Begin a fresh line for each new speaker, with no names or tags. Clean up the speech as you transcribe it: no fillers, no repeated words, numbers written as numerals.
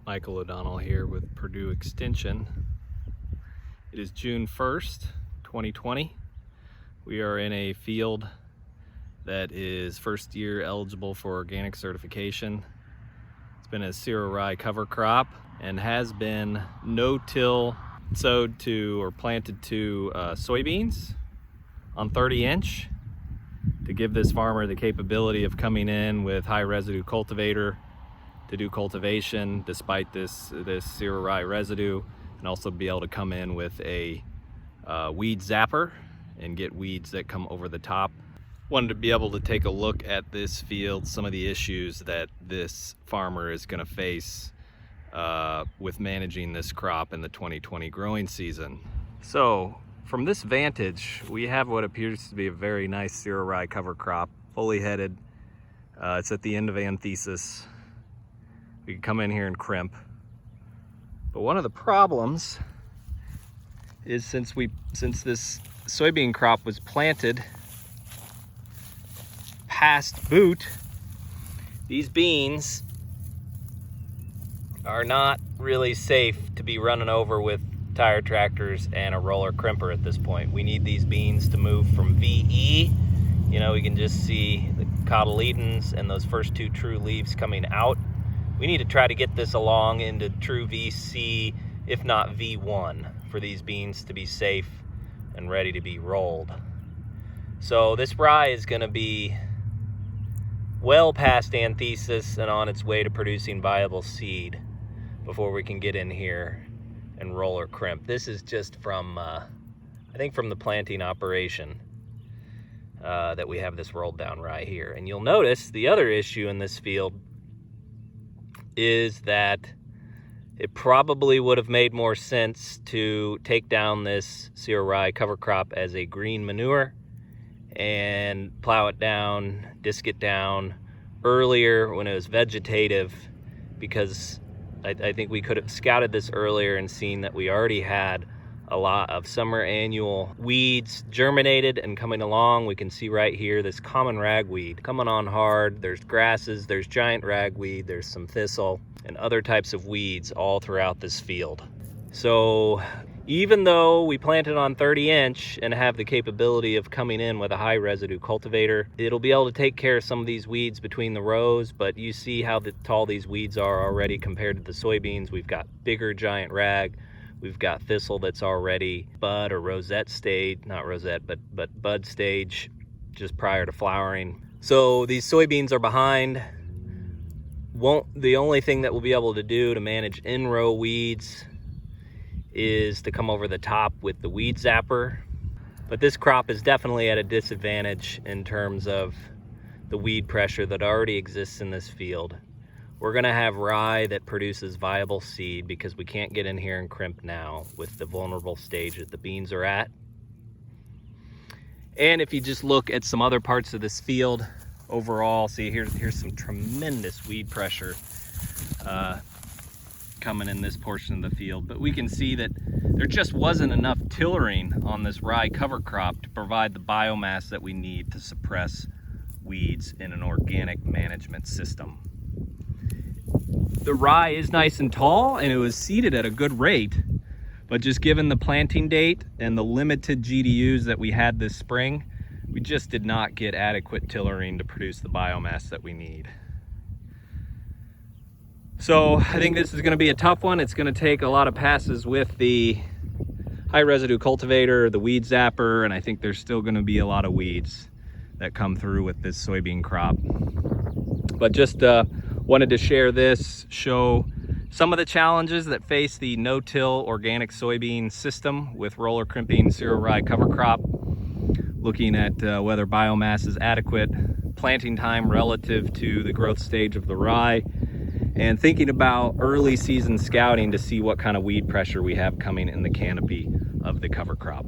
Michael O'Donnell here with Purdue Extension. It is June 1st, 2020. We are in a field that is first year eligible for organic certification. It's been a cereal rye cover crop and has been no-till sowed to or planted to soybeans on 30-inch to give this farmer the capability of coming in with high residue cultivator to do cultivation despite this cereal rye residue, and also be able to come in with a weed zapper and get weeds that come over the top. Wanted to be able to take a look at this field, some of the issues that this farmer is going to face with managing this crop in the 2020 growing season. So from this vantage, we have what appears to be a very nice cereal rye cover crop, fully headed. It's at the end of anthesis. We can come in here and crimp. But one of the problems is since this soybean crop was planted past boot, these beans are not really safe to be running over with tire tractors and a roller crimper at this point. We need these beans to move from VE. You know, we can just see the cotyledons and those first two true leaves coming out. We need to try to get this along into true VC, if not V1, for these beans to be safe and ready to be rolled. So this rye is going to be well past anthesis and on its way to producing viable seed before we can get in here and roll or crimp. This is just from, I think from the planting operation that we have this rolled down rye here. And you'll notice the other issue in this field is that it probably would have made more sense to take down this cereal rye cover crop as a green manure and plow it down, disc it down earlier when it was vegetative, because I think we could have scouted this earlier and seen that we already had a lot of summer annual weeds germinated and coming along. We can see right here this common ragweed coming on hard. There's grasses, there's giant ragweed, there's some thistle and other types of weeds all throughout this field. So even though we planted on 30-inch and have the capability of coming in with a high residue cultivator, it'll be able to take care of some of these weeds between the rows. But you see how tall these weeds are already compared to the soybeans. We've got bigger giant rag. We've got thistle that's already bud or rosette stage, not rosette, but bud stage just prior to flowering. So these soybeans are behind. The only thing that we'll be able to do to manage in-row weeds is to come over the top with the weed zapper. But this crop is definitely at a disadvantage in terms of the weed pressure that already exists in this field. We're gonna have rye that produces viable seed because we can't get in here and crimp now with the vulnerable stage that the beans are at. And if you just look at some other parts of this field overall, see here's some tremendous weed pressure coming in this portion of the field. But we can see that there just wasn't enough tillering on this rye cover crop to provide the biomass that we need to suppress weeds in an organic management system. The rye is nice and tall and it was seeded at a good rate, but just given the planting date and the limited GDUs that we had this spring, we just did not get adequate tillering to produce the biomass that we need. So I think this is going to be a tough one. It's going to take a lot of passes with the high residue cultivator, the weed zapper, and I think there's still going to be a lot of weeds that come through with this soybean crop. But just wanted to share this, show some of the challenges that face the no-till organic soybean system with roller crimping cereal rye cover crop, looking at whether biomass is adequate, planting time relative to the growth stage of the rye, and thinking about early season scouting to see what kind of weed pressure we have coming in the canopy of the cover crop.